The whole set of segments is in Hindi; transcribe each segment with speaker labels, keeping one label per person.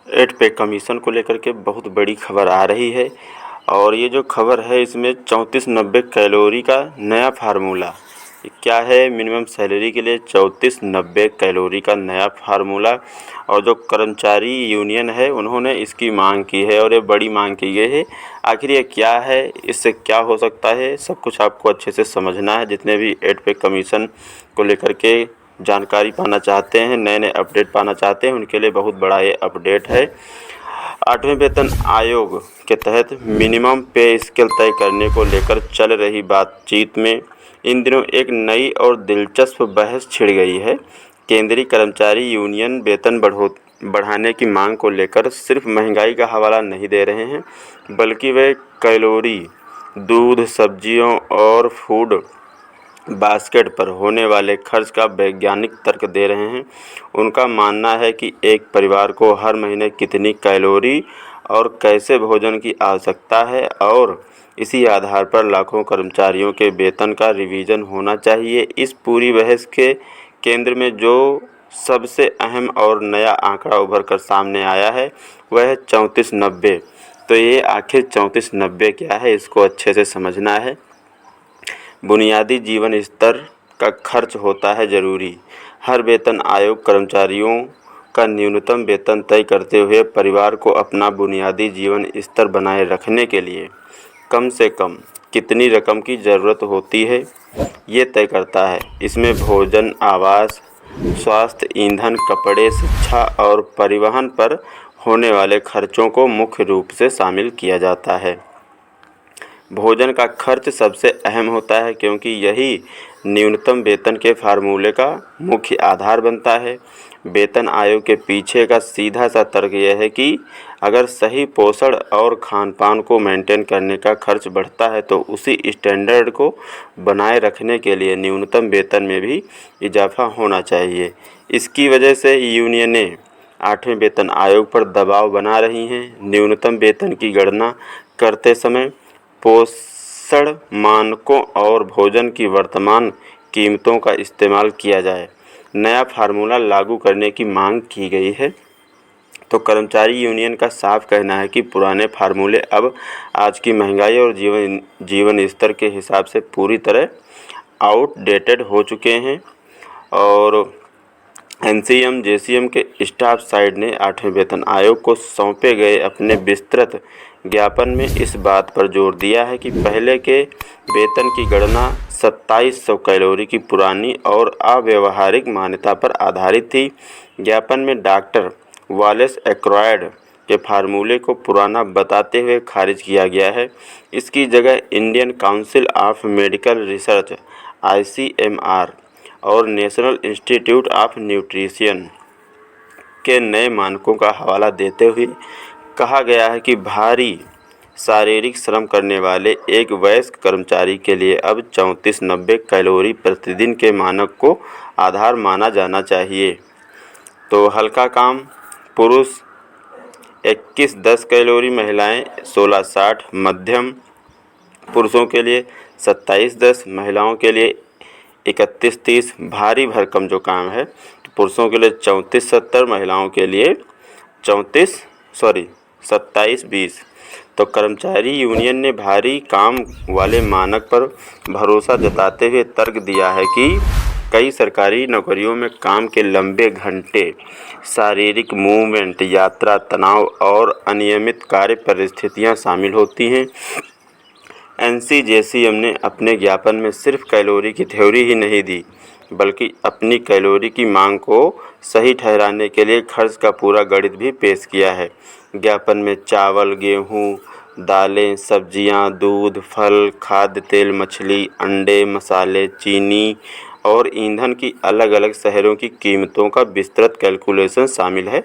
Speaker 1: एड पे कमीशन को लेकर के बहुत बड़ी खबर आ रही है और ये जो खबर है इसमें 3490 कैलोरी का नया फार्मूला क्या है। मिनिमम सैलरी के लिए 3490 कैलोरी का नया फार्मूला और जो कर्मचारी यूनियन है उन्होंने इसकी मांग की है और ये बड़ी मांग की गई है। आखिर ये क्या है, इससे क्या हो सकता है, सब कुछ आपको अच्छे से समझना है। जितने भी एड पे कमीशन को लेकर के जानकारी पाना चाहते हैं, नए नए अपडेट पाना चाहते हैं, उनके लिए बहुत बड़ा ये अपडेट है। 8वें वेतन आयोग के तहत मिनिमम पे स्केल तय करने को लेकर चल रही बातचीत में इन दिनों एक नई और दिलचस्प बहस छिड़ गई है। केंद्रीय कर्मचारी यूनियन वेतन बढ़ाने की मांग को लेकर सिर्फ महंगाई का हवाला नहीं दे रहे हैं, बल्कि वे कैलोरी, दूध, सब्जियों और फूड बास्केट पर होने वाले खर्च का वैज्ञानिक तर्क दे रहे हैं। उनका मानना है कि एक परिवार को हर महीने कितनी कैलोरी और कैसे भोजन की आवश्यकता है और इसी आधार पर लाखों कर्मचारियों के वेतन का रिवीजन होना चाहिए। इस पूरी बहस के केंद्र में जो सबसे अहम और नया आंकड़ा उभर कर सामने आया है वह है 3490। तो ये आखिर 3490 क्या है, इसको अच्छे से समझना है। बुनियादी जीवन स्तर का खर्च होता है ज़रूरी। हर वेतन आयोग कर्मचारियों का न्यूनतम वेतन तय करते हुए परिवार को अपना बुनियादी जीवन स्तर बनाए रखने के लिए कम से कम कितनी रकम की ज़रूरत होती है, ये तय करता है। इसमें भोजन, आवास, स्वास्थ्य, ईंधन, कपड़े, शिक्षा और परिवहन पर होने वाले खर्चों को मुख्य रूप से शामिल किया जाता है। भोजन का खर्च सबसे अहम होता है क्योंकि यही न्यूनतम वेतन के फार्मूले का मुख्य आधार बनता है। वेतन आयोग के पीछे का सीधा सा तर्क यह है कि अगर सही पोषण और खान-पान को मेंटेन करने का खर्च बढ़ता है तो उसी स्टैंडर्ड को बनाए रखने के लिए न्यूनतम वेतन में भी इजाफा होना चाहिए। इसकी वजह से यूनियनें 8वें वेतन आयोग पर दबाव बना रही हैं। न्यूनतम वेतन की गणना करते समय पोषण मानकों और भोजन की वर्तमान कीमतों का इस्तेमाल किया जाए। नया फार्मूला लागू करने की मांग की गई है। तो कर्मचारी यूनियन का साफ कहना है कि पुराने फार्मूले अब आज की महंगाई और जीवन स्तर के हिसाब से पूरी तरह आउटडेटेड हो चुके हैं। और एनसीएम जेसीएम के स्टाफ साइड ने 8वें वेतन आयोग को सौंपे गए अपने विस्तृत ज्ञापन में इस बात पर जोर दिया है कि पहले के वेतन की गणना 2700 कैलोरी की पुरानी और अव्यावहारिक मान्यता पर आधारित थी। ज्ञापन में डॉक्टर वालेस एक्वायर्ड के फार्मूले को पुराना बताते हुए खारिज किया गया है। इसकी जगह Indian council of medical research ICMR और नेशनल इंस्टीट्यूट ऑफ न्यूट्रिशन के नए मानकों का हवाला देते हुए कहा गया है कि भारी शारीरिक श्रम करने वाले एक वयस्क कर्मचारी के लिए अब 3490 कैलोरी प्रतिदिन के मानक को आधार माना जाना चाहिए। तो हल्का काम पुरुष 2110 कैलोरी, महिलाएं 1660, मध्यम पुरुषों के लिए 2710, महिलाओं के लिए 3130, भारी भरकम जो काम है तो पुरुषों के लिए 3470, महिलाओं के लिए 2720। तो कर्मचारी यूनियन ने भारी काम वाले मानक पर भरोसा जताते हुए तर्क दिया है कि कई सरकारी नौकरियों में काम के लंबे घंटे, शारीरिक मूवमेंट, यात्रा, तनाव और अनियमित कार्य परिस्थितियां शामिल होती हैं। एनसीजेसीएम ने अपने ज्ञापन में सिर्फ कैलोरी की थ्योरी ही नहीं दी, बल्कि अपनी कैलोरी की मांग को सही ठहराने के लिए खर्च का पूरा गणित भी पेश किया है। ज्ञापन में चावल, गेहूं, दालें, सब्जियां, दूध, फल, खाद्य तेल, मछली, अंडे, मसाले, चीनी और ईंधन की अलग अलग शहरों की कीमतों का विस्तृत कैलकुलेशन शामिल है।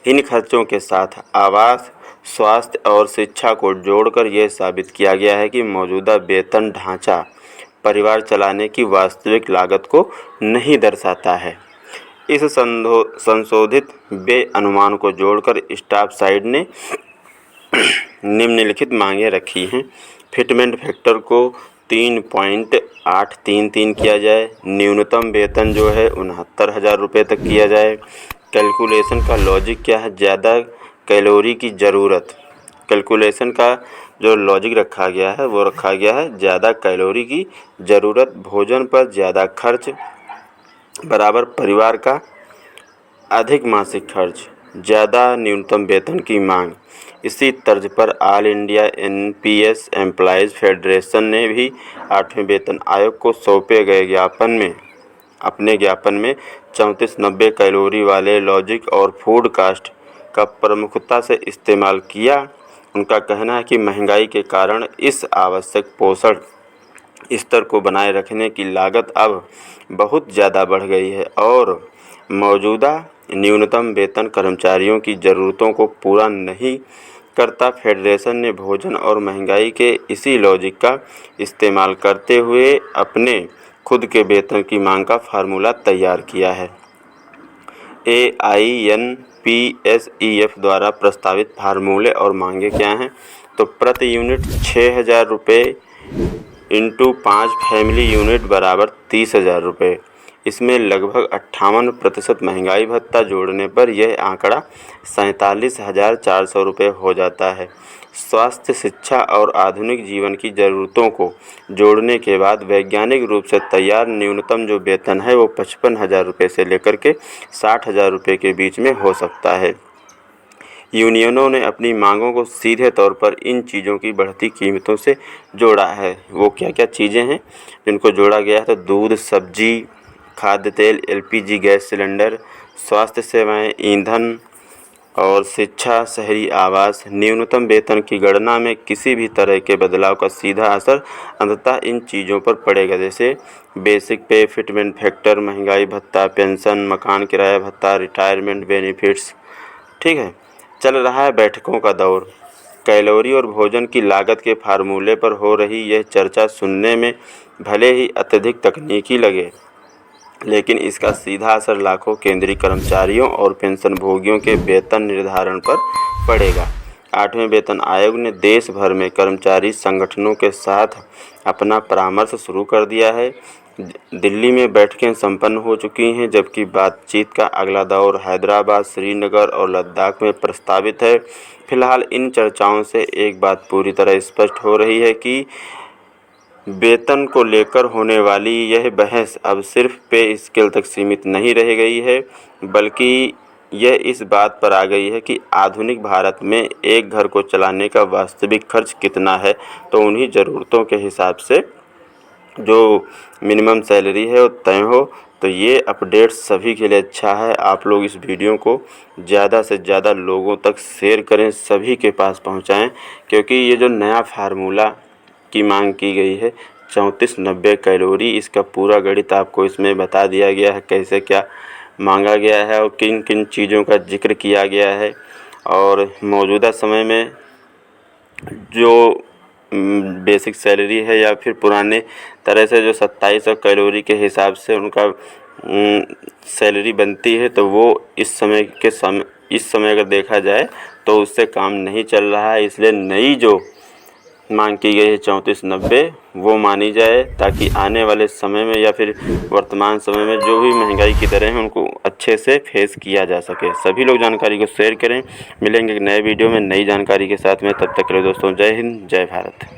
Speaker 1: इन खर्चों के साथ आवास, स्वास्थ्य और शिक्षा को जोड़कर यह साबित किया गया है कि मौजूदा वेतन ढांचा परिवार चलाने की वास्तविक लागत को नहीं दर्शाता है। इस संशोधित व्यय अनुमान को जोड़कर स्टाफ साइड ने निम्नलिखित मांगें रखी हैं। फिटमेंट फैक्टर को 3.833 किया जाए। न्यूनतम वेतन जो है 69,000 रुपये तक किया जाए। कैलकुलेशन का लॉजिक क्या है, ज़्यादा कैलोरी की ज़रूरत। कैलकुलेशन का जो लॉजिक रखा गया है वो रखा गया है ज़्यादा कैलोरी की ज़रूरत, भोजन पर ज़्यादा खर्च बराबर परिवार का अधिक मासिक खर्च, ज़्यादा न्यूनतम वेतन की मांग। इसी तर्ज पर all India NPS employees federation ने भी 8वें वेतन आयोग को सौंपे गए अपने ज्ञापन में 3490 कैलोरी वाले लॉजिक और फूड कास्ट का प्रमुखता से इस्तेमाल किया। उनका कहना है कि महंगाई के कारण इस आवश्यक पोषण स्तर को बनाए रखने की लागत अब बहुत ज़्यादा बढ़ गई है और मौजूदा न्यूनतम वेतन कर्मचारियों की ज़रूरतों को पूरा नहीं करता। फेडरेशन ने भोजन और महंगाई के इसी लॉजिक का इस्तेमाल करते हुए अपने खुद के वेतन की मांग का फार्मूला तैयार किया है। AINPSEF द्वारा प्रस्तावित फार्मूले और मांगे क्या हैं, तो प्रति यूनिट 6,000 रुपये इंटू 5 फैमिली यूनिट बराबर 30,000 रुपये। इसमें लगभग 58% महंगाई भत्ता जोड़ने पर यह आंकड़ा 47,400 रुपये हो जाता है। स्वास्थ्य, शिक्षा और आधुनिक जीवन की ज़रूरतों को जोड़ने के बाद वैज्ञानिक रूप से तैयार न्यूनतम जो वेतन है वो 55,000 रुपये से लेकर के 60,000 रुपये के बीच में हो सकता है। यूनियनों ने अपनी मांगों को सीधे तौर पर इन चीज़ों की बढ़ती कीमतों से जोड़ा है। वो क्या क्या चीज़ें हैं जिनको जोड़ा गया है, तो दूध, सब्जी, खाद्य तेल, LPG गैस सिलेंडर, स्वास्थ्य सेवाएं, ईंधन और शिक्षा, शहरी आवास। न्यूनतम वेतन की गणना में किसी भी तरह के बदलाव का सीधा असर अंततः इन चीज़ों पर पड़ेगा, जैसे बेसिक पे, फिटमेंट फैक्टर, महंगाई भत्ता, पेंशन, मकान किराया भत्ता, रिटायरमेंट बेनिफिट्स। ठीक है, चल रहा है बैठकों का दौर। कैलोरी और भोजन की लागत के फार्मूले पर हो रही यह चर्चा सुनने में भले ही अत्यधिक तकनीकी लगे, लेकिन इसका सीधा असर लाखों केंद्रीय कर्मचारियों और पेंशनभोगियों के वेतन निर्धारण पर पड़ेगा। 8वें वेतन आयोग ने देश भर में कर्मचारी संगठनों के साथ अपना परामर्श शुरू कर दिया है। दिल्ली में बैठकें संपन्न हो चुकी हैं, जबकि बातचीत का अगला दौर हैदराबाद, श्रीनगर और लद्दाख में प्रस्तावित है। फिलहाल इन चर्चाओं से एक बात पूरी तरह स्पष्ट हो रही है कि वेतन को लेकर होने वाली यह बहस अब सिर्फ पे स्केल तक सीमित नहीं रह गई है, बल्कि यह इस बात पर आ गई है कि आधुनिक भारत में एक घर को चलाने का वास्तविक खर्च कितना है। तो उन्हीं ज़रूरतों के हिसाब से जो मिनिमम सैलरी है वो तय हो। तो ये अपडेट सभी के लिए अच्छा है। आप लोग इस वीडियो को ज़्यादा से ज़्यादा लोगों तक शेयर करें, सभी के पास पहुंचाएं, क्योंकि ये जो नया फार्मूला की मांग की गई है 3490 कैलोरी, इसका पूरा गणित आपको इसमें बता दिया गया है, कैसे क्या मांगा गया है और किन किन चीज़ों का जिक्र किया गया है। और मौजूदा समय में जो बेसिक सैलरी है या फिर पुराने तरह से जो 2700 कैलोरी के हिसाब से उनका सैलरी बनती है, तो वो इस समय अगर देखा जाए तो उससे काम नहीं चल रहा है। इसलिए नई जो मांग की गई है 3490 वो मानी जाए, ताकि आने वाले समय में या फिर वर्तमान समय में जो भी महंगाई की दरें हैं उनको अच्छे से फेस किया जा सके। सभी लोग जानकारी को शेयर करें। मिलेंगे एक नए वीडियो में नई जानकारी के साथ में, तब तक के लिए दोस्तों जय हिंद, जय भारत।